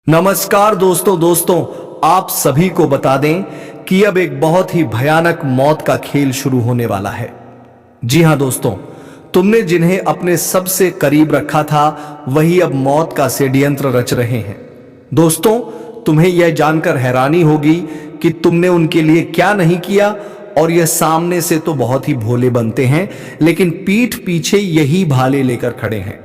नमस्कार दोस्तों आप सभी को बता दें कि अब एक बहुत ही भयानक मौत का खेल शुरू होने वाला है। जी हां दोस्तों, तुमने जिन्हें अपने सबसे करीब रखा था वही अब मौत का षड्यंत्र रच रहे हैं। दोस्तों, तुम्हें यह जानकर हैरानी होगी कि तुमने उनके लिए क्या नहीं किया, और यह सामने से तो बहुत ही भोले बनते हैं लेकिन पीठ पीछे यही भाले लेकर खड़े हैं।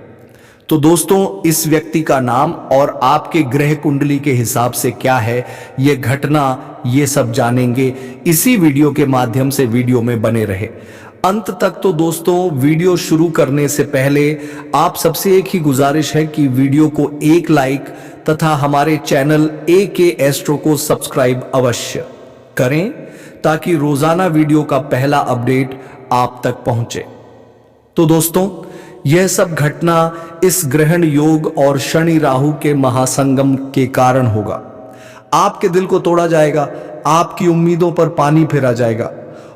तो दोस्तों, इस व्यक्ति का नाम और आपके ग्रह कुंडली के हिसाब से क्या है यह घटना, ये सब जानेंगे इसी वीडियो के माध्यम से। वीडियो में बने रहे अंत तक। तो दोस्तों, वीडियो शुरू करने से पहले आप सबसे एक ही गुजारिश है कि वीडियो को एक लाइक तथा हमारे चैनल AK एस्ट्रो को सब्सक्राइब अवश्य करें ताकि रोजाना वीडियो का पहला अपडेट आप तक पहुंचे। तो दोस्तों, यह सब घटना इस ग्रहण योग और शनि राहु के महासंगम के कारण होगा। आपके दिल को तोड़ा जाएगा, आपकी उम्मीदों पर पानी फेरा जाएगा,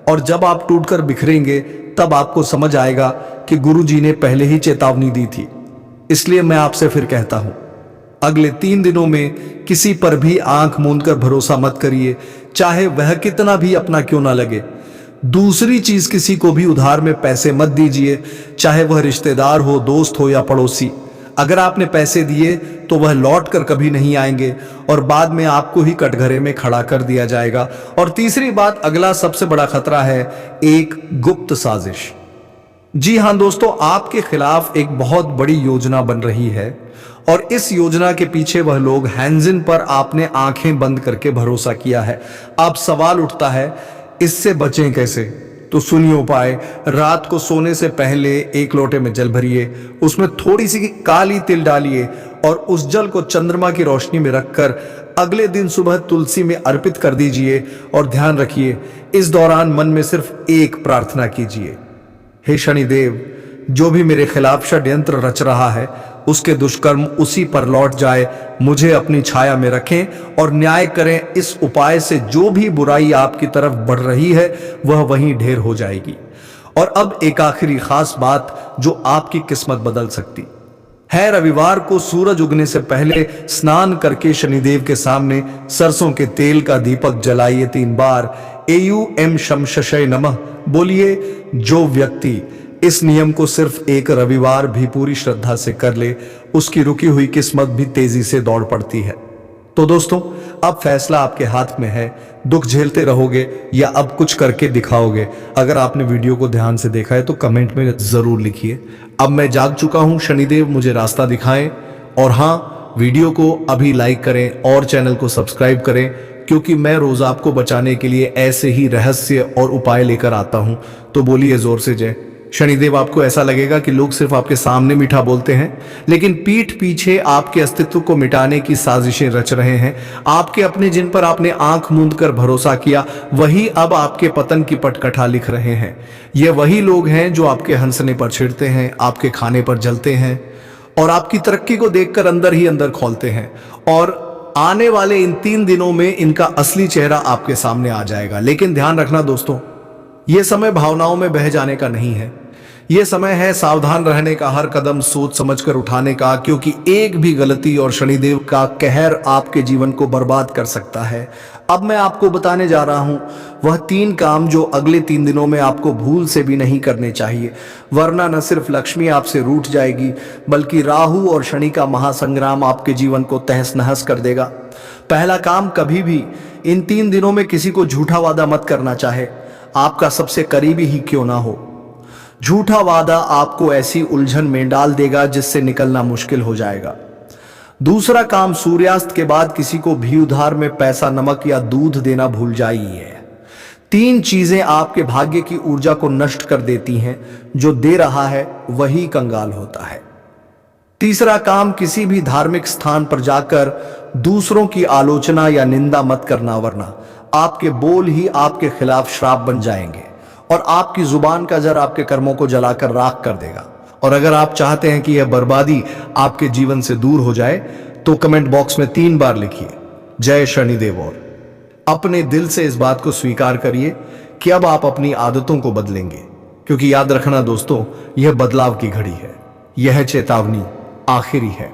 और जब आप टूटकर बिखरेंगे तब आपको समझ आएगा कि गुरुजी ने पहले ही चेतावनी दी थी। इसलिए मैं आपसे फिर कहता हूं, अगले 3 दिनों में किसी पर भी आंख मूंदकर भरोसा मत करिए, चाहे वह कितना भी अपना क्यों ना लगे। दूसरी चीज, किसी को भी उधार में पैसे मत दीजिए, चाहे वह रिश्तेदार हो, दोस्त हो या पड़ोसी। अगर आपने पैसे दिए तो वह लौट कर कभी नहीं आएंगे और बाद में आपको ही कटघरे में खड़ा कर दिया जाएगा। और तीसरी बात, अगला सबसे बड़ा खतरा है एक गुप्त साजिश। जी हां दोस्तों, आपके खिलाफ एक बहुत बड़ी योजना बन रही है, और इस योजना के पीछे वह लोग हैं जिन पर आपने आंखें बंद करके भरोसा किया है। अब सवाल उठता है, इससे बचें कैसे? तो सुनिए उपाय। रात को सोने से पहले एक लोटे में जल भरिए, उसमें थोड़ी सी काली तिल डालिए और उस जल को चंद्रमा की रोशनी में रखकर अगले दिन सुबह तुलसी में अर्पित कर दीजिए। और ध्यान रखिए, इस दौरान मन में सिर्फ एक प्रार्थना कीजिए, हे शनिदेव, जो भी मेरे खिलाफ षड्यंत्र रच रहा है उसके दुष्कर्म उसी पर लौट जाए, मुझे अपनी छाया में रखें और न्याय करें। इस उपाय से जो भी बुराई आपकी तरफ बढ़ रही है वह वहीं ढेर हो जाएगी। और अब एक आखिरी खास बात जो आपकी किस्मत बदल सकती है। रविवार को सूरज उगने से पहले स्नान करके शनिदेव के सामने सरसों के तेल का दीपक जलाइए 3 बार। AUM शम शशय नमः बोलिए। जो व्यक्ति इस नियम को सिर्फ एक रविवार भी पूरी श्रद्धा से कर ले, उसकी रुकी हुई किस्मत भी तेजी से दौड़ पड़ती है। तो दोस्तों, अब फैसला आपके हाथ में है। दुख झेलते रहोगे या अब कुछ करके दिखाओगे? अगर आपने वीडियो को ध्यान से देखा है तो कमेंट में जरूर लिखिए। अब मैं जाग चुका हूं, शनिदेव मुझे रास्ता दिखाएं। और हाँ, वीडियो को अभी लाइक करें और चैनल को सब्सक्राइब करें, क्योंकि मैं रोज आपको बचाने के लिए ऐसे ही रहस्य और उपाय लेकर आता हूं। तो बोलिए जोर से जय शनिदेव। आपको ऐसा लगेगा कि लोग सिर्फ आपके सामने मीठा बोलते हैं, लेकिन पीठ पीछे आपके अस्तित्व को मिटाने की साजिशें रच रहे हैं। आपके अपने, जिन पर आपने आंख मूंद कर भरोसा किया, वही अब आपके पतन की पटकथा लिख रहे हैं। ये वही लोग हैं जो आपके हंसने पर छिड़ते हैं, आपके खाने पर जलते हैं और आपकी तरक्की को देखकर अंदर ही अंदर खौलते हैं। और आने वाले इन 3 दिनों में इनका असली चेहरा आपके सामने आ जाएगा। लेकिन ध्यान रखना दोस्तों, यह समय भावनाओं में बह जाने का नहीं है। यह समय है सावधान रहने का, हर कदम सोच समझकर उठाने का, क्योंकि एक भी गलती और शनिदेव का कहर आपके जीवन को बर्बाद कर सकता है। अब मैं आपको बताने जा रहा हूं वह 3 काम जो अगले 3 दिनों में आपको भूल से भी नहीं करने चाहिए, वरना न सिर्फ लक्ष्मी आपसे रूठ जाएगी बल्कि राहु और शनि का महासंग्राम आपके जीवन को तहस नहस कर देगा। पहला काम, कभी भी इन 3 दिनों में किसी को झूठा वादा मत करना, चाहे आपका सबसे करीबी ही क्यों ना हो। झूठा वादा आपको ऐसी उलझन में डाल देगा जिससे निकलना मुश्किल हो जाएगा। दूसरा काम, सूर्यास्त के बाद किसी को भी उधार में पैसा, नमक या दूध देना भूल जाइए। 3 चीजें आपके भाग्य की ऊर्जा को नष्ट कर देती हैं। जो दे रहा है वही कंगाल होता है। तीसरा काम, किसी भी धार्मिक स्थान पर जाकर दूसरों की आलोचना या निंदा मत करना, वरना आपके बोल ही आपके खिलाफ श्राप बन जाएंगे और आपकी जुबान का जर आपके कर्मों को जलाकर राख कर देगा। और अगर आप चाहते हैं कि यह बर्बादी आपके जीवन से दूर हो जाए तो कमेंट बॉक्स में 3 बार लिखिए जय शनिदेव, और अपने दिल से इस बात को स्वीकार करिए कि अब आप अपनी आदतों को बदलेंगे। क्योंकि याद रखना दोस्तों, यह बदलाव की घड़ी है, यह चेतावनी आखिरी है।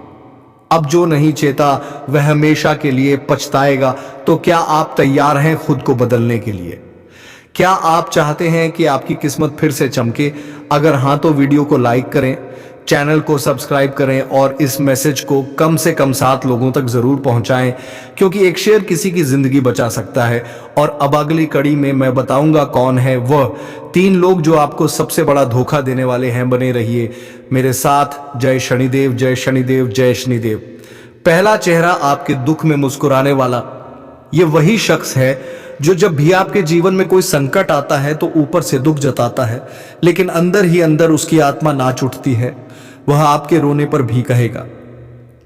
अब जो नहीं चेता वह हमेशा के लिए पछताएगा। तो क्या आप तैयार हैं खुद को बदलने के लिए? क्या आप चाहते हैं कि आपकी किस्मत फिर से चमके? अगर हाँ तो वीडियो को लाइक करें, चैनल को सब्सक्राइब करें और इस मैसेज को कम से कम 7 लोगों तक जरूर पहुंचाएं, क्योंकि एक शेयर किसी की जिंदगी बचा सकता है। और अब अगली कड़ी में मैं बताऊंगा कौन है वह 3 लोग जो आपको सबसे बड़ा धोखा देने वाले हैं। बने रहिए मेरे साथ। जय शनिदेव, जय शनिदेव, जय शनिदेव। पहला चेहरा आपके दुख में मुस्कुराने वाला। ये वही शख्स है जो जब भी आपके जीवन में कोई संकट आता है तो ऊपर से दुख जताता है, लेकिन अंदर ही अंदर उसकी आत्मा नाच उठती है। वह आपके रोने पर भी कहेगा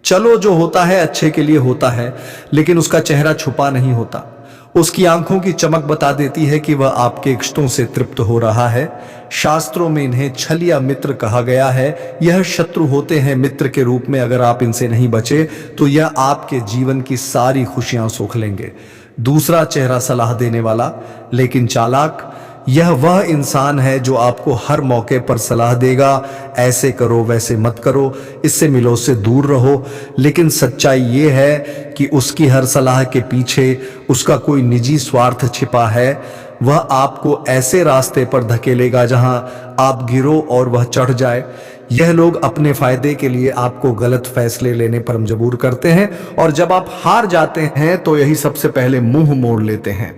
चलो जो होता है अच्छे के लिए होता है, लेकिन उसका चेहरा छुपा नहीं होता। उसकी आंखों की चमक बता देती है कि वह आपके इष्टों से तृप्त हो रहा है। शास्त्रों में इन्हें छल या मित्र कहा गया है। यह शत्रु होते हैं मित्र के रूप में। अगर आप इनसे नहीं बचे तो यह आपके जीवन की सारी खुशियां सोख लेंगे। दूसरा चेहरा सलाह देने वाला लेकिन चालाक। यह वह इंसान है जो आपको हर मौके पर सलाह देगा, ऐसे करो वैसे मत करो, इससे मिलो उससे दूर रहो। लेकिन सच्चाई ये है कि उसकी हर सलाह के पीछे उसका कोई निजी स्वार्थ छिपा है। वह आपको ऐसे रास्ते पर धकेलेगा जहां आप गिरो और वह चढ़ जाए। यह लोग अपने फायदे के लिए आपको गलत फैसले लेने पर मजबूर करते हैं, और जब आप हार जाते हैं तो यही सबसे पहले मुंह मोड़ लेते हैं।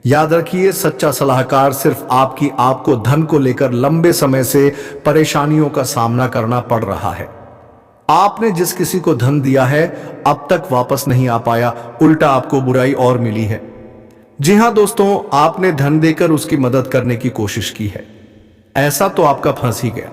याद रखिए, सच्चा सलाहकार सिर्फ आपको धन को लेकर लंबे समय से परेशानियों का सामना करना पड़ रहा है। आपने जिस किसी को धन दिया है अब तक वापस नहीं आ पाया, उल्टा आपको बुराई और मिली है। जी हां दोस्तों, आपने धन देकर उसकी मदद करने की कोशिश की है, ऐसा तो आपका फंस ही गया।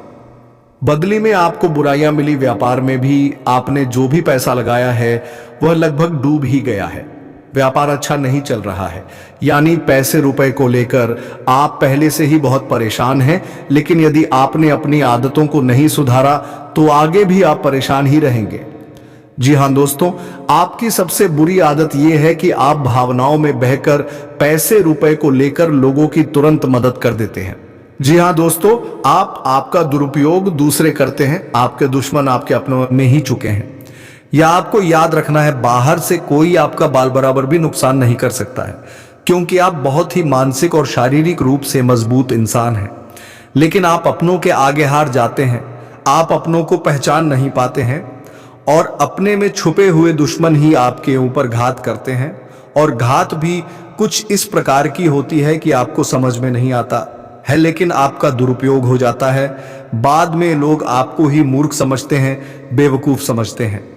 बदली में आपको बुराइयां मिली। व्यापार में भी आपने जो भी पैसा लगाया है वह लगभग डूब ही गया है। व्यापार अच्छा नहीं चल रहा है, यानी पैसे रुपए को लेकर आप पहले से ही बहुत परेशान हैं। लेकिन यदि आपने अपनी आदतों को नहीं सुधारा तो आगे भी आप परेशान ही रहेंगे। जी हां दोस्तों, आपकी सबसे बुरी आदत यह है कि आप भावनाओं में बहकर पैसे रुपए को लेकर लोगों की तुरंत मदद कर देते हैं। जी हां दोस्तों, आपका दुरुपयोग दूसरे करते हैं। आपके दुश्मन आपके अपनों में ही चुके हैं। या आपको याद रखना है, बाहर से कोई आपका बाल बराबर भी नुकसान नहीं कर सकता है, क्योंकि आप बहुत ही मानसिक और शारीरिक रूप से मजबूत इंसान हैं। लेकिन आप अपनों के आगे हार जाते हैं। आप अपनों को पहचान नहीं पाते हैं और अपने में छुपे हुए दुश्मन ही आपके ऊपर घात करते हैं। और घात भी कुछ इस प्रकार की होती है कि आपको समझ में नहीं आता है, लेकिन आपका दुरुपयोग हो जाता है। बाद में लोग आपको ही मूर्ख समझते हैं, बेवकूफ समझते हैं।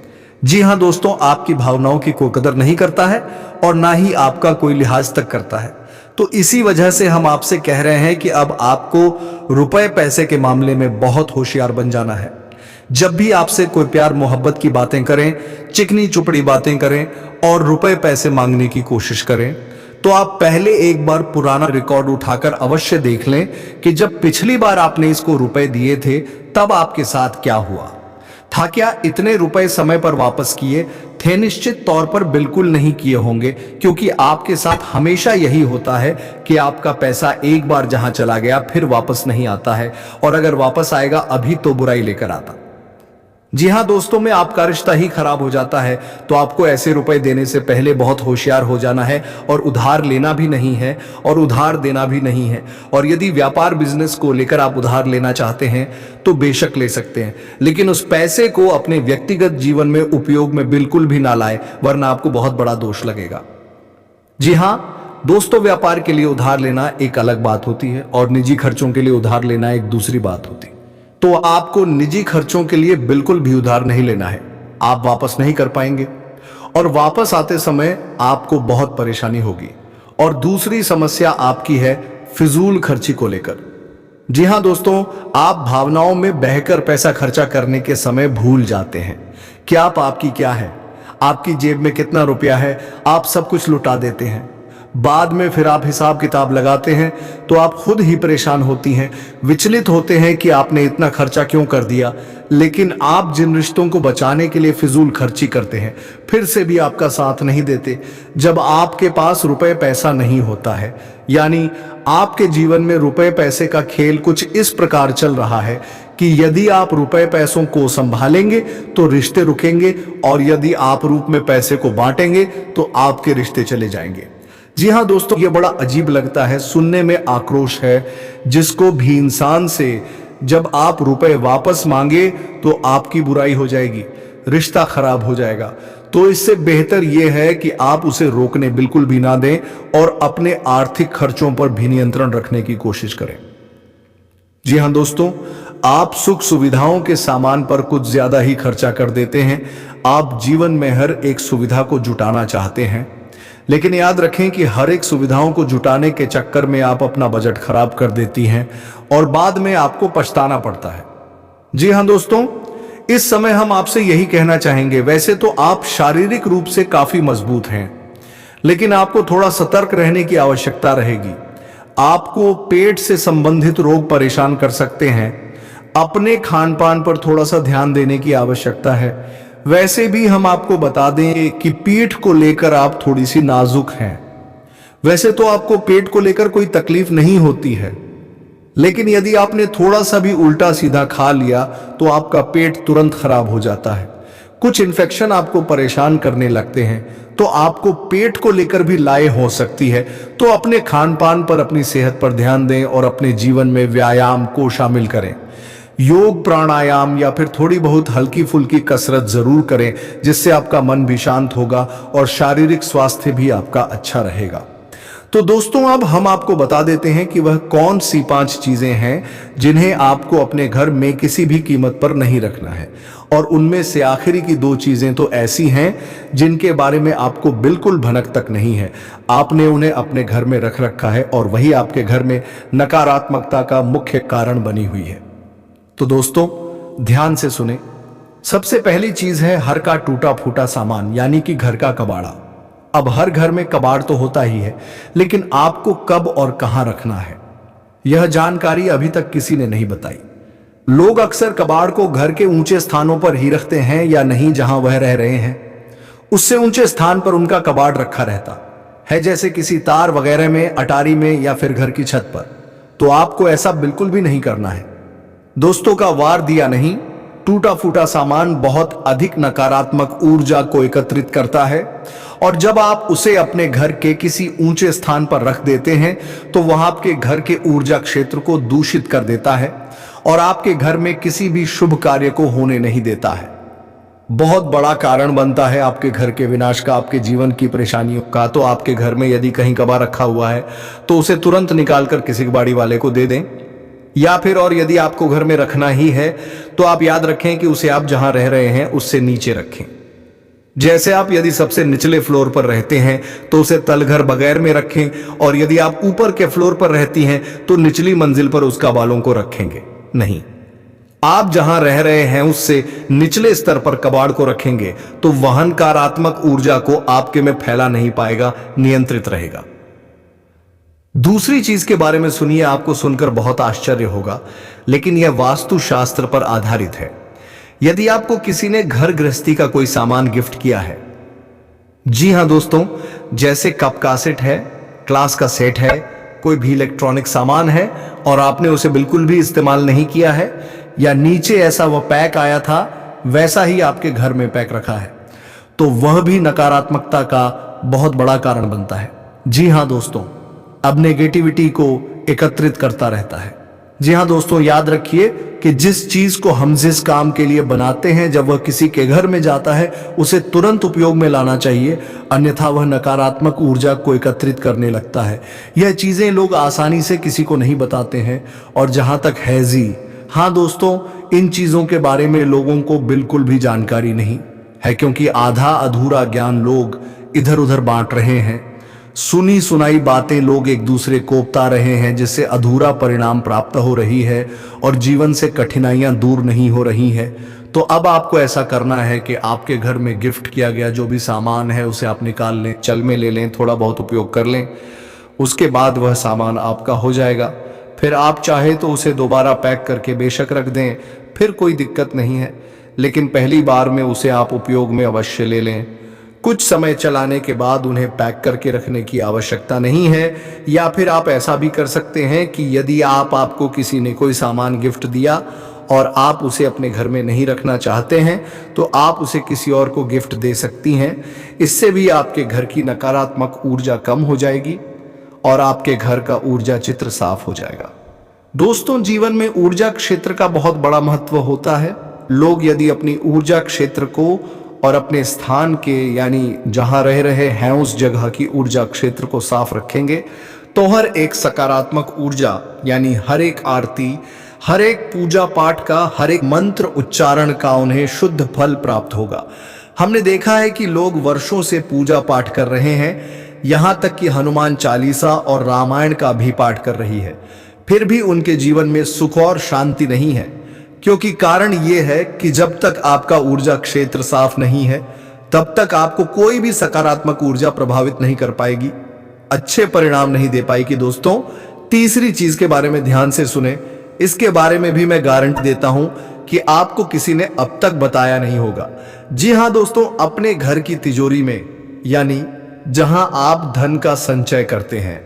जी हां दोस्तों, आपकी भावनाओं की कोई कदर नहीं करता है और ना ही आपका कोई लिहाज तक करता है। तो इसी वजह से हम आपसे कह रहे हैं कि अब आपको रुपए पैसे के मामले में बहुत होशियार बन जाना है। जब भी आपसे कोई प्यार मोहब्बत की बातें करें, चिकनी चुपड़ी बातें करें और रुपए पैसे मांगने की कोशिश करें, तो आप पहले एक बार पुराना रिकॉर्ड उठाकर अवश्य देख लें कि जब पिछली बार आपने इसको रुपए दिए थे तब आपके साथ क्या हुआ था। क्या इतने रुपए समय पर वापस किए थे? निश्चित तौर पर बिल्कुल नहीं किए होंगे, क्योंकि आपके साथ हमेशा यही होता है कि आपका पैसा एक बार जहां चला गया फिर वापस नहीं आता है, और अगर वापस आएगा अभी तो बुराई लेकर आता। जी हां दोस्तों, में आपका रिश्ता ही खराब हो जाता है। तो आपको ऐसे रुपए देने से पहले बहुत होशियार हो जाना है, और उधार लेना भी नहीं है और उधार देना भी नहीं है। और यदि व्यापार बिजनेस को लेकर आप उधार लेना चाहते हैं तो बेशक ले सकते हैं, लेकिन उस पैसे को अपने व्यक्तिगत जीवन में उपयोग में बिल्कुल भी ना लाएं, वरना आपको बहुत बड़ा दोष लगेगा। जी हां दोस्तों, व्यापार के लिए उधार लेना एक अलग बात होती है और निजी खर्चों के लिए उधार लेना एक दूसरी बात होती है। तो आपको निजी खर्चों के लिए बिल्कुल भी उधार नहीं लेना है। आप वापस नहीं कर पाएंगे और वापस आते समय आपको बहुत परेशानी होगी। और दूसरी समस्या आपकी है फिजूल खर्ची को लेकर। जी हां दोस्तों, आप भावनाओं में बहकर पैसा खर्चा करने के समय भूल जाते हैं कि आपकी क्या है, आपकी जेब में कितना रुपया है। आप सब कुछ लुटा देते हैं। बाद में फिर आप हिसाब किताब लगाते हैं तो आप खुद ही परेशान होती हैं, विचलित होते हैं कि आपने इतना खर्चा क्यों कर दिया। लेकिन आप जिन रिश्तों को बचाने के लिए फिजूल खर्ची करते हैं फिर से भी आपका साथ नहीं देते। जब आपके पास रुपए पैसा नहीं होता है, यानी आपके जीवन में रुपए पैसे का खेल कुछ इस प्रकार चल रहा है कि यदि आप रुपए पैसों को संभालेंगे तो रिश्ते रुकेंगे, और यदि आप रूप में पैसे को बांटेंगे तो आपके रिश्ते चले जाएंगे। जी हाँ दोस्तों, ये बड़ा अजीब लगता है, सुनने में आक्रोश है। जिसको भी इंसान से जब आप रुपए वापस मांगे तो आपकी बुराई हो जाएगी, रिश्ता खराब हो जाएगा। तो इससे बेहतर यह है कि आप उसे रोकने बिल्कुल भी ना दें और अपने आर्थिक खर्चों पर भी नियंत्रण रखने की कोशिश करें। जी हां दोस्तों, आप सुख सुविधाओं के सामान पर कुछ ज्यादा ही खर्चा कर देते हैं। आप जीवन में हर एक सुविधा को जुटाना चाहते हैं, लेकिन याद रखें कि हर एक सुविधाओं को जुटाने के चक्कर में आप अपना बजट खराब कर देती हैं और बाद में आपको पछताना पड़ता है। जी हां दोस्तों, इस समय हम आपसे यही कहना चाहेंगे, वैसे तो आप शारीरिक रूप से काफी मजबूत हैं, लेकिन आपको थोड़ा सतर्क रहने की आवश्यकता रहेगी। आपको पेट से संबंधित रोग परेशान कर सकते हैं। अपने खान पान पर थोड़ा सा ध्यान देने की आवश्यकता है। वैसे भी हम आपको बता दें कि पीठ को लेकर आप थोड़ी सी नाजुक हैं। वैसे तो आपको पेट को लेकर कोई तकलीफ नहीं होती है, लेकिन यदि आपने थोड़ा सा भी उल्टा सीधा खा लिया तो आपका पेट तुरंत खराब हो जाता है। कुछ इन्फेक्शन आपको परेशान करने लगते हैं, तो आपको पेट को लेकर भी लाए हो सकती है। तो अपने खान पान पर, अपनी सेहत पर ध्यान दें और अपने जीवन में व्यायाम को शामिल करें। योग, प्राणायाम या फिर थोड़ी बहुत हल्की फुल्की कसरत जरूर करें, जिससे आपका मन भी शांत होगा और शारीरिक स्वास्थ्य भी आपका अच्छा रहेगा। तो दोस्तों, अब हम आपको बता देते हैं कि वह कौन सी 5 चीजें हैं जिन्हें आपको अपने घर में किसी भी कीमत पर नहीं रखना है। और उनमें से आखिरी की 2 चीजें तो ऐसी हैं जिनके बारे में आपको बिल्कुल भनक तक नहीं है। आपने उन्हें अपने घर में रख रखा है और वही आपके घर में नकारात्मकता का मुख्य कारण बनी हुई है। तो दोस्तों, ध्यान से सुने। सबसे पहली चीज है हर का टूटा फूटा सामान, यानी कि घर का कबाड़ा। अब हर घर में कबाड़ तो होता ही है, लेकिन आपको कब और कहां रखना है, यह जानकारी अभी तक किसी ने नहीं बताई। लोग अक्सर कबाड़ को घर के ऊंचे स्थानों पर ही रखते हैं या नहीं, जहां वह रह रहे हैं उससे ऊंचे स्थान पर उनका कबाड़ रखा रहता है, जैसे किसी तार वगैरह में, अटारी में या फिर घर की छत पर। तो आपको ऐसा बिल्कुल भी नहीं करना है। दोस्तों का वार दिया नहीं, टूटा फूटा सामान बहुत अधिक नकारात्मक ऊर्जा को एकत्रित करता है, और जब आप उसे अपने घर के किसी ऊंचे स्थान पर रख देते हैं तो वह आपके घर के ऊर्जा क्षेत्र को दूषित कर देता है और आपके घर में किसी भी शुभ कार्य को होने नहीं देता है। बहुत बड़ा कारण बनता है आपके घर के विनाश का, आपके जीवन की परेशानियों का। तो आपके घर में यदि कहीं कबाड़ रखा हुआ है तो उसे तुरंत निकालकर किसी कबाड़ी वाले को दे दें, या फिर और यदि आपको घर में रखना ही है तो आप याद रखें कि उसे आप जहां रह रहे हैं उससे नीचे रखें। जैसे आप यदि सबसे निचले फ्लोर पर रहते हैं तो उसे तलघर बगैर में रखें, और यदि आप ऊपर के फ्लोर पर रहती हैं तो निचली मंजिल पर उसका बालों को रखेंगे नहीं। आप जहां रह रहे हैं उससे निचले स्तर पर कबाड़ को रखेंगे तो वह नकारात्मक ऊर्जा को आपके में फैला नहीं पाएगा, नियंत्रित रहेगा। दूसरी चीज के बारे में सुनिए, आपको सुनकर बहुत आश्चर्य होगा, लेकिन यह वास्तुशास्त्र पर आधारित है। यदि आपको किसी ने घर गृहस्थी का कोई सामान गिफ्ट किया है, जी हां दोस्तों, जैसे कप का सेट है, क्लास का सेट है, कोई भी इलेक्ट्रॉनिक सामान है और आपने उसे बिल्कुल भी इस्तेमाल नहीं किया है, या नीचे ऐसा वह पैक आया था वैसा ही आपके घर में पैक रखा है, तो वह भी नकारात्मकता का बहुत बड़ा कारण बनता है। जी हां दोस्तों, अब नेगेटिविटी को एकत्रित करता रहता है। जी हां दोस्तों, याद रखिए कि जिस चीज को हम जिस काम के लिए बनाते हैं, जब वह किसी के घर में जाता है उसे तुरंत उपयोग में लाना चाहिए, अन्यथा वह नकारात्मक ऊर्जा को एकत्रित करने लगता है। यह चीजें लोग आसानी से किसी को नहीं बताते हैं। और जहां तक हैजी, हाँ दोस्तों, इन चीजों के बारे में लोगों को बिल्कुल भी जानकारी नहीं है, क्योंकि आधा अधूरा ज्ञान लोग इधर उधर बांट रहे हैं। सुनी सुनाई बातें लोग एक दूसरे को बता रहे हैं, जिससे अधूरा परिणाम प्राप्त हो रही है और जीवन से कठिनाइयां दूर नहीं हो रही है। तो अब आपको ऐसा करना है कि आपके घर में गिफ्ट किया गया जो भी सामान है उसे आप निकाल लें, चल में ले लें, थोड़ा बहुत उपयोग कर लें, उसके बाद वह सामान आपका हो जाएगा। फिर आप चाहे तो उसे दोबारा पैक करके बेशक रख दें, फिर कोई दिक्कत नहीं है, लेकिन पहली बार में उसे आप उपयोग में अवश्य ले लें। कुछ समय चलाने के बाद उन्हें पैक करके रखने की आवश्यकता नहीं है। या फिर आप ऐसा भी कर सकते हैं कि यदि आपको किसी ने कोई सामान गिफ्ट दिया और आप उसे अपने घर में नहीं रखना चाहते हैं तो आप उसे किसी और को गिफ्ट दे सकती हैं। इससे भी आपके घर की नकारात्मक ऊर्जा कम हो जाएगी और आपके घर का ऊर्जा चित्र साफ हो जाएगा। दोस्तों, जीवन में ऊर्जा क्षेत्र का बहुत बड़ा महत्व होता है। लोग यदि अपनी ऊर्जा क्षेत्र को और अपने स्थान के यानी जहां रह रहे हैं उस जगह की ऊर्जा क्षेत्र को साफ रखेंगे तो हर एक सकारात्मक ऊर्जा यानी हर एक आरती, हर एक पूजा पाठ का, हर एक मंत्र उच्चारण का उन्हें शुद्ध फल प्राप्त होगा। हमने देखा है कि लोग वर्षों से पूजा पाठ कर रहे हैं, यहां तक कि हनुमान चालीसा और रामायण का भी पाठ कर रही है, फिर भी उनके जीवन में सुख और शांति नहीं है। क्योंकि कारण यह है कि जब तक आपका ऊर्जा क्षेत्र साफ नहीं है तब तक आपको कोई भी सकारात्मक ऊर्जा प्रभावित नहीं कर पाएगी, अच्छे परिणाम नहीं दे पाएगी। दोस्तों, तीसरी चीज के बारे में ध्यान से सुने, इसके बारे में भी मैं गारंटी देता हूं कि आपको किसी ने अब तक बताया नहीं होगा। जी हां दोस्तों, अपने घर की तिजोरी में यानी जहां आप धन का संचय करते हैं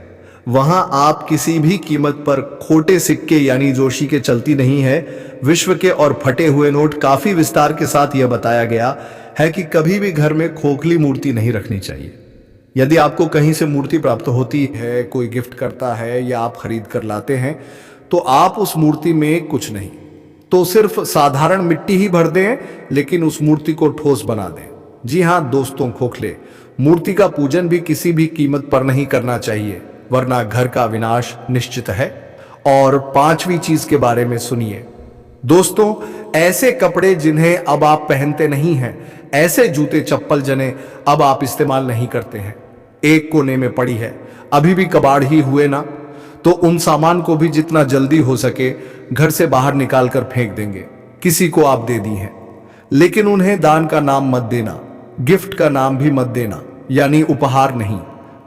वहां आप किसी भी कीमत पर खोटे सिक्के यानी जोशी के चलती नहीं है। विश्व के और फटे हुए नोट काफी विस्तार के साथ यह बताया गया है कि कभी भी घर में खोखली मूर्ति नहीं रखनी चाहिए। यदि आपको कहीं से मूर्ति प्राप्त होती है, कोई गिफ्ट करता है या आप खरीद कर लाते हैं तो आप उस मूर्ति में कुछ नहीं तो सिर्फ साधारण मिट्टी ही भर दें, लेकिन उस मूर्ति को ठोस बना दें। जी हां दोस्तों, खोखले मूर्ति का पूजन भी किसी भी कीमत पर नहीं करना चाहिए, वरना घर का विनाश निश्चित है। और पांचवी चीज के बारे में सुनिए दोस्तों, ऐसे कपड़े जिन्हें अब आप पहनते नहीं हैं, ऐसे जूते चप्पल जिन्हें अब आप इस्तेमाल नहीं करते हैं, एक कोने में पड़ी है, अभी भी कबाड़ ही हुए ना, तो उन सामान को भी जितना जल्दी हो सके घर से बाहर निकाल कर फेंक देंगे। किसी को आप दे दी हैं, लेकिन उन्हें दान का नाम मत देना, गिफ्ट का नाम भी मत देना, यानी उपहार नहीं,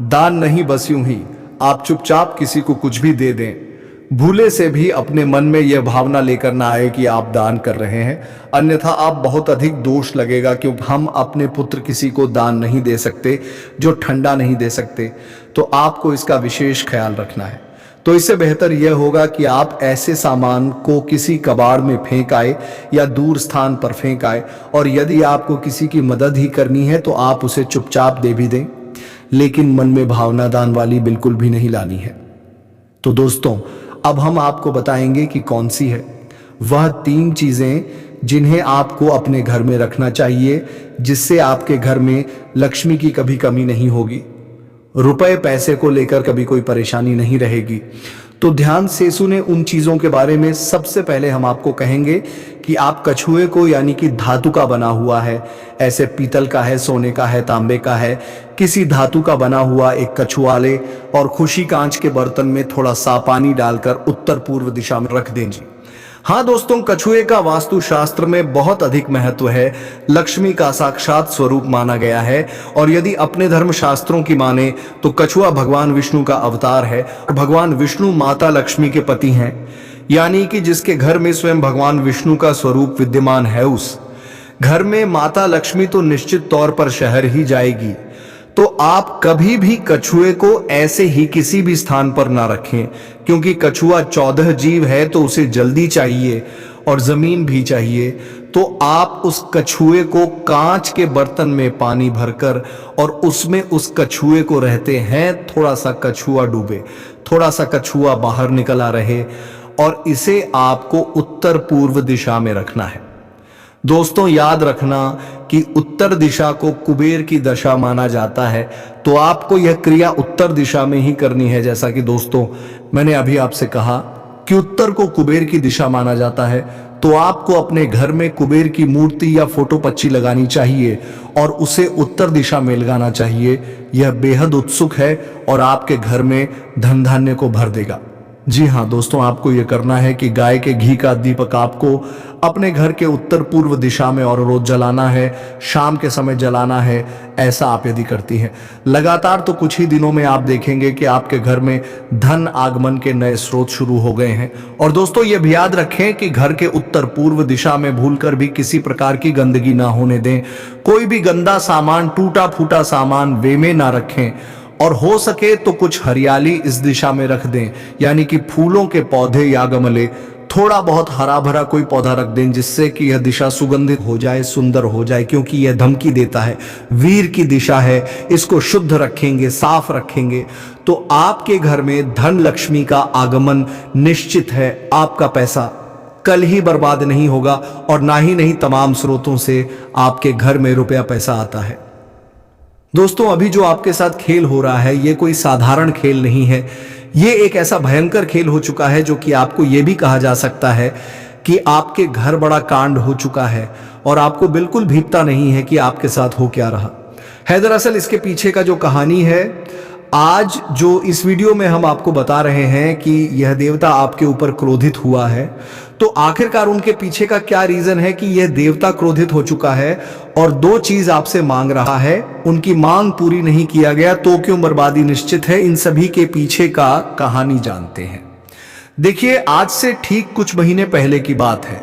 दान नहीं, बस यूं ही आप चुपचाप किसी को कुछ भी दे दें। भूले से भी अपने मन में यह भावना लेकर ना आए कि आप दान कर रहे हैं, अन्यथा आप बहुत अधिक दोष लगेगा। क्योंकि हम अपने पुत्र किसी को दान नहीं दे सकते जो ठंडा नहीं दे सकते, तो आपको इसका विशेष ख्याल रखना है। तो इससे बेहतर यह होगा कि आप ऐसे सामान को किसी कबाड़ में फेंक आए या दूर स्थान पर फेंक आए, और यदि आपको किसी की मदद ही करनी है तो आप उसे चुपचाप दे भी दें, लेकिन मन में भावना दान वाली बिल्कुल भी नहीं लानी है। तो दोस्तों, अब हम आपको बताएंगे कि कौन सी है वह 3 चीजें जिन्हें आपको अपने घर में रखना चाहिए, जिससे आपके घर में लक्ष्मी की कभी कमी नहीं होगी, रुपए पैसे को लेकर कभी कोई परेशानी नहीं रहेगी। तो ध्यान से सुने उन चीजों के बारे में। सबसे पहले हम आपको कहेंगे कि आप कछुए को, यानी कि धातु का बना हुआ है, ऐसे पीतल का है, सोने का है, तांबे का है, किसी धातु का बना हुआ एक कछुआ ले और खुशी कांच के बर्तन में थोड़ा सा पानी डालकर उत्तर पूर्व दिशा में रख दें। जी हाँ दोस्तों, कछुए का वास्तुशास्त्र में बहुत अधिक महत्व है, लक्ष्मी का साक्षात स्वरूप माना गया है। और यदि अपने धर्म शास्त्रों की माने तो कछुआ भगवान विष्णु का अवतार है। भगवान विष्णु माता लक्ष्मी के पति हैं, यानी कि जिसके घर में स्वयं भगवान विष्णु का स्वरूप विद्यमान है, उस घर में माता लक्ष्मी तो निश्चित तौर पर शहर ही जाएगी। तो आप कभी भी कछुए को ऐसे ही किसी भी स्थान पर ना रखें, क्योंकि कछुआ 14 जीव है तो उसे जल्दी चाहिए और जमीन भी चाहिए। तो आप उस कछुए को कांच के बर्तन में पानी भरकर और उसमें उस कछुए को रहते हैं, थोड़ा सा कछुआ डूबे, थोड़ा सा कछुआ बाहर निकला रहे, और इसे आपको उत्तर पूर्व दिशा में रखना है। दोस्तों, याद रखना कि उत्तर दिशा को कुबेर की दशा माना जाता है, तो आपको यह क्रिया उत्तर दिशा में ही करनी है। जैसा कि दोस्तों मैंने अभी आपसे कहा कि उत्तर को कुबेर की दिशा माना जाता है, तो आपको अपने घर में कुबेर की मूर्ति या फोटो पच्ची लगानी चाहिए और उसे उत्तर दिशा में लगाना चाहिए। यह बेहद उत्सुक है और आपके घर में धन धान्य को भर देगा। जी हाँ दोस्तों, आपको यह करना है कि गाय के घी का दीपक आपको अपने घर के उत्तर पूर्व दिशा में और रोज जलाना है, शाम के समय जलाना है। ऐसा आप यदि करती हैं लगातार तो कुछ ही दिनों में आप देखेंगे कि आपके घर में धन आगमन के नए स्रोत शुरू हो गए हैं। और दोस्तों, यह भी याद रखें कि घर के उत्तर पूर्व दिशा में भूलकर भी किसी प्रकार की गंदगी ना होने दें। कोई भी गंदा सामान, टूटा फूटा सामान वे में ना रखें, और हो सके तो कुछ हरियाली इस दिशा में रख दें, यानी कि फूलों के पौधे या गमले, थोड़ा बहुत हरा भरा कोई पौधा रख दें जिससे कि यह दिशा सुगंधित हो जाए, सुंदर हो जाए, क्योंकि यह धमकी देता है, वीर की दिशा है। इसको शुद्ध रखेंगे, साफ रखेंगे तो आपके घर में धन लक्ष्मी का आगमन निश्चित है। आपका पैसा कल ही बर्बाद नहीं होगा और ना ही नहीं तमाम स्रोतों से आपके घर में रुपया पैसा आता है। दोस्तों, अभी जो आपके साथ खेल हो रहा है ये कोई साधारण खेल नहीं है। ये एक ऐसा भयंकर खेल हो चुका है जो कि आपको ये भी कहा जा सकता है कि आपके घर बड़ा कांड हो चुका है और आपको बिल्कुल भीपता नहीं है कि आपके साथ हो क्या रहा है। दरअसल इसके पीछे का जो कहानी है, आज जो इस वीडियो में हम आपको बता रहे हैं कि यह देवता आपके ऊपर क्रोधित हुआ है, तो आखिरकार उनके पीछे का क्या रीजन है कि यह देवता क्रोधित हो चुका है और दो चीज आपसे मांग रहा है। उनकी मांग पूरी नहीं किया गया तो क्यों बर्बादी निश्चित है। इन सभी के पीछे का कहानी जानते हैं। देखिए, आज से ठीक कुछ महीने पहले की बात है।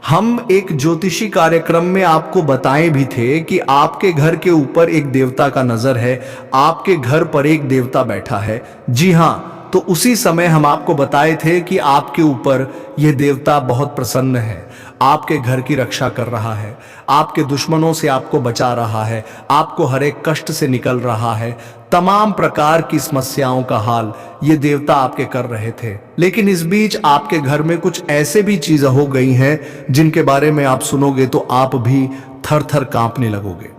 हम एक ज्योतिषी कार्यक्रम में आपको बताए भी थे कि आपके घर के ऊपर एक देवता का नजर है, आपके घर पर एक देवता बैठा है। जी हाँ, तो उसी समय हम आपको बताए थे कि आपके ऊपर यह देवता बहुत प्रसन्न है, आपके घर की रक्षा कर रहा है, आपके दुश्मनों से आपको बचा रहा है, आपको हर एक कष्ट से निकल रहा है, तमाम प्रकार की समस्याओं का हाल ये देवता आपके कर रहे थे। लेकिन इस बीच आपके घर में कुछ ऐसे भी चीजें हो गई हैं जिनके बारे में आप सुनोगे तो आप भी थर थर कांपने लगोगे।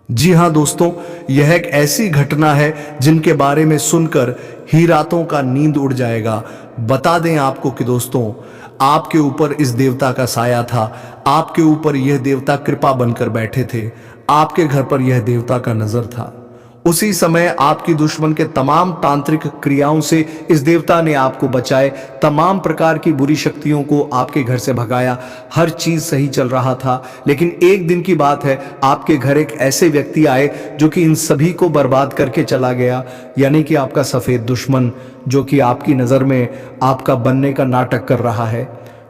जी हाँ दोस्तों, यह एक ऐसी घटना है जिनके बारे में सुनकर ही रातों का नींद उड़ जाएगा। बता दें आपको कि दोस्तों, आपके ऊपर इस देवता का साया था, आपके ऊपर यह देवता कृपा बनकर बैठे थे, आपके घर पर यह देवता का नजर था। उसी समय आपकी दुश्मन के तमाम तांत्रिक क्रियाओं से इस देवता ने आपको बचाए, तमाम प्रकार की बुरी शक्तियों को आपके घर से भगाया। हर चीज सही चल रहा था। लेकिन एक दिन की बात है, आपके घर एक ऐसे व्यक्ति आए जो कि इन सभी को बर्बाद करके चला गया। यानी कि आपका सफेद दुश्मन जो कि आपकी नजर में आपका बनने का नाटक कर रहा है,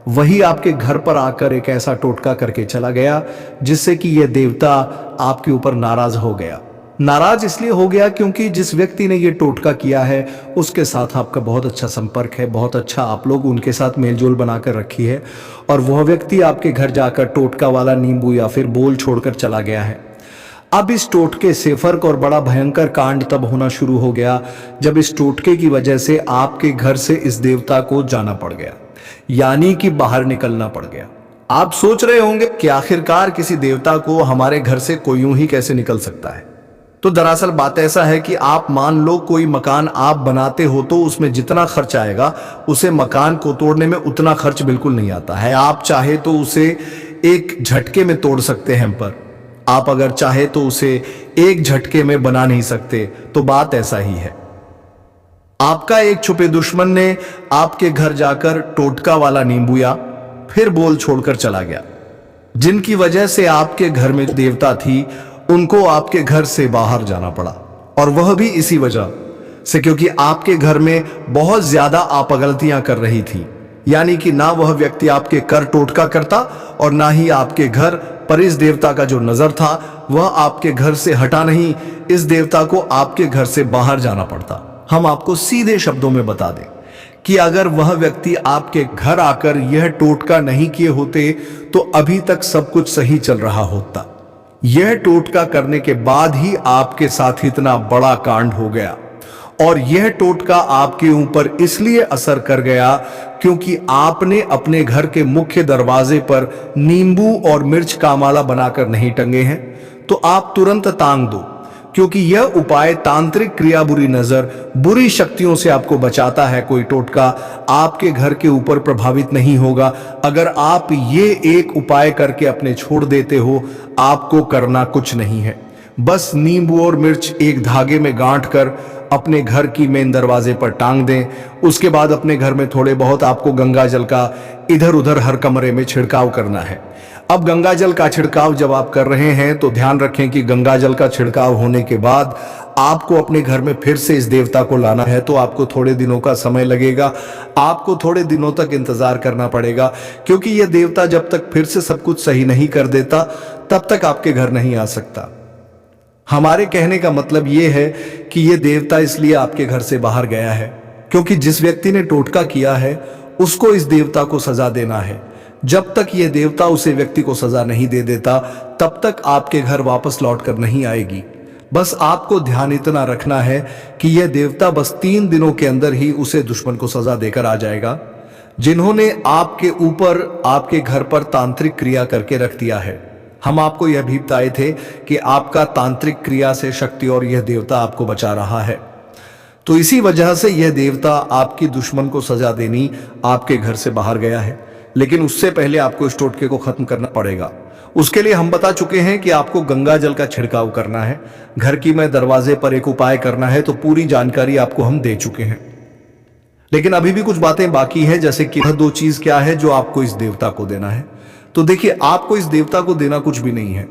वही आपके घर पर आकर एक ऐसा टोटका करके चला गया जिससे कि यह देवता आपके ऊपर नाराज हो गया। नाराज इसलिए हो गया क्योंकि जिस व्यक्ति ने ये टोटका किया है उसके साथ आपका बहुत अच्छा संपर्क है, बहुत अच्छा आप लोग उनके साथ मेलजोल बनाकर रखी है, और वह व्यक्ति आपके घर जाकर टोटका वाला नींबू या फिर बोल छोड़कर चला गया है। अब इस टोटके से फर्क और बड़ा भयंकर कांड तब होना शुरू हो गया जब इस टोटके की वजह से आपके घर से इस देवता को जाना पड़ गया, यानी कि बाहर निकलना पड़ गया। आप सोच रहे होंगे कि आखिरकार किसी देवता को हमारे घर से कोई यूं ही कैसे निकल सकता है। तो दरअसल बात ऐसा है कि आप मान लो कोई मकान आप बनाते हो तो उसमें जितना खर्च आएगा उसे मकान को तोड़ने में उतना खर्च बिल्कुल नहीं आता है। आप चाहे तो उसे एक झटके में तोड़ सकते हैं, पर आप अगर चाहे तो उसे एक झटके में बना नहीं सकते। तो बात ऐसा ही है। आपका एक छुपे दुश्मन ने आपके घर जाकर टोटका वाला नींबू या फिर बोल छोड़कर चला गया, जिनकी वजह से आपके घर में देवता थी उनको आपके घर से बाहर जाना पड़ा। और वह भी इसी वजह से क्योंकि आपके घर में बहुत ज्यादा आप गलतियां कर रही थी। यानी कि ना वह व्यक्ति आपके कर टोटका करता और ना ही आपके घर पर इस देवता का जो नजर था वह आपके घर से हटा नहीं, इस देवता को आपके घर से बाहर जाना पड़ता। हम आपको सीधे शब्दों में बता दें कि अगर वह व्यक्ति आपके घर आकर यह टोटका नहीं किए होते तो अभी तक सब कुछ सही चल रहा होता। यह टोटका करने के बाद ही आपके साथ इतना बड़ा कांड हो गया, और यह टोटका आपके ऊपर इसलिए असर कर गया क्योंकि आपने अपने घर के मुख्य दरवाजे पर नींबू और मिर्च का माला बनाकर नहीं टंगे हैं। तो आप तुरंत टांग दो, क्योंकि यह उपाय तांत्रिक क्रिया, बुरी नजर, बुरी शक्तियों से आपको बचाता है। कोई टोटका आपके घर के ऊपर प्रभावित नहीं होगा। अगर आप ये एक उपाय करके अपने छोड़ देते हो, आपको करना कुछ नहीं है, बस नींबू और मिर्च एक धागे में गांठ कर अपने घर की मेन दरवाजे पर टांग दें। उसके बाद अपने घर में थोड़े बहुत आपको गंगा जल का इधर उधर हर कमरे में छिड़काव करना है। अब गंगा जल का छिड़काव जब आप कर रहे हैं तो ध्यान रखें कि गंगा जल का छिड़काव होने के बाद आपको अपने घर में फिर से इस देवता को लाना है। तो आपको थोड़े दिनों का समय लगेगा, आपको थोड़े दिनों तक इंतजार करना पड़ेगा, क्योंकि यह देवता जब तक फिर से सब कुछ सही नहीं कर देता तब तक आपके घर नहीं आ सकता। हमारे कहने का मतलब यह है कि यह देवता इसलिए आपके घर से बाहर गया है क्योंकि जिस व्यक्ति ने टोटका किया है उसको इस देवता को सजा देना है। जब तक ये देवता उसे व्यक्ति को सजा नहीं दे देता तब तक आपके घर वापस लौट कर नहीं आएगी। बस आपको ध्यान इतना रखना है कि यह देवता बस 3 दिनों के अंदर ही उसे दुश्मन को सजा देकर आ जाएगा जिन्होंने आपके ऊपर आपके घर पर तांत्रिक क्रिया करके रख दिया है। हम आपको यह भी बताए थे कि आपका तांत्रिक क्रिया से शक्ति और यह देवता आपको बचा रहा है। तो इसी वजह से यह देवता आपकी दुश्मन को सजा देनी आपके घर से बाहर गया है, लेकिन उससे पहले आपको इस टोटके को खत्म करना पड़ेगा। उसके लिए हम बता चुके हैं कि आपको गंगा जल का छिड़काव करना है, घर की में दरवाजे पर एक उपाय करना है, तो पूरी जानकारी आपको हम दे चुके हैं। लेकिन अभी भी कुछ बातें बाकी हैं, जैसे कि 2 चीज क्या है जो आपको इस देवता को देना है। तो देखिए, आपको इस देवता को देना कुछ भी नहीं है,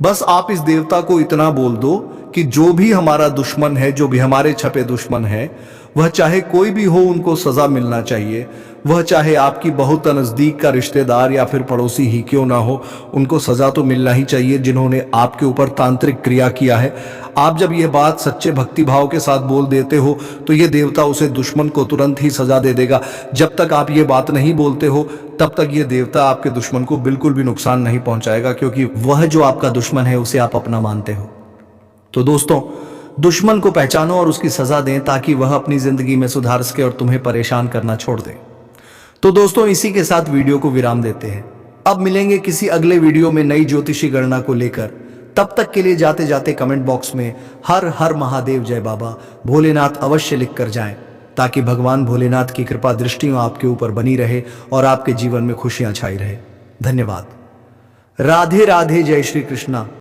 बस आप इस देवता को इतना बोल दो कि जो भी हमारा दुश्मन है, जो भी हमारे छपे दुश्मन है, वह चाहे कोई भी हो उनको सजा मिलना चाहिए। वह चाहे आपकी बहुत नजदीक का रिश्तेदार या फिर पड़ोसी ही क्यों ना हो, उनको सजा तो मिलना ही चाहिए जिन्होंने आपके ऊपर तांत्रिक क्रिया किया है। आप जब यह बात सच्चे भक्ति भाव के साथ बोल देते हो तो यह देवता उसे दुश्मन को तुरंत ही सजा दे देगा। जब तक आप ये बात नहीं बोलते हो तब तक यह देवता आपके दुश्मन को बिल्कुल भी नुकसान नहीं पहुंचाएगा, क्योंकि वह जो आपका दुश्मन है उसे आप अपना मानते हो। तो दोस्तों, दुश्मन को पहचानो और उसकी सजा दें ताकि वह अपनी जिंदगी में सुधार सके और तुम्हें परेशान करना छोड़ दे। तो दोस्तों, इसी के साथ वीडियो को विराम देते हैं। अब मिलेंगे किसी अगले वीडियो में नई ज्योतिषी गणना को लेकर। तब तक के लिए जाते जाते कमेंट बॉक्स में हर हर महादेव जय बाबा भोलेनाथ अवश्य लिख कर जाएं, ताकि भगवान भोलेनाथ की कृपा दृष्टियों आपके ऊपर बनी रहे और आपके जीवन में खुशियां छाई रहे। धन्यवाद। राधे राधे। जय श्री कृष्णा।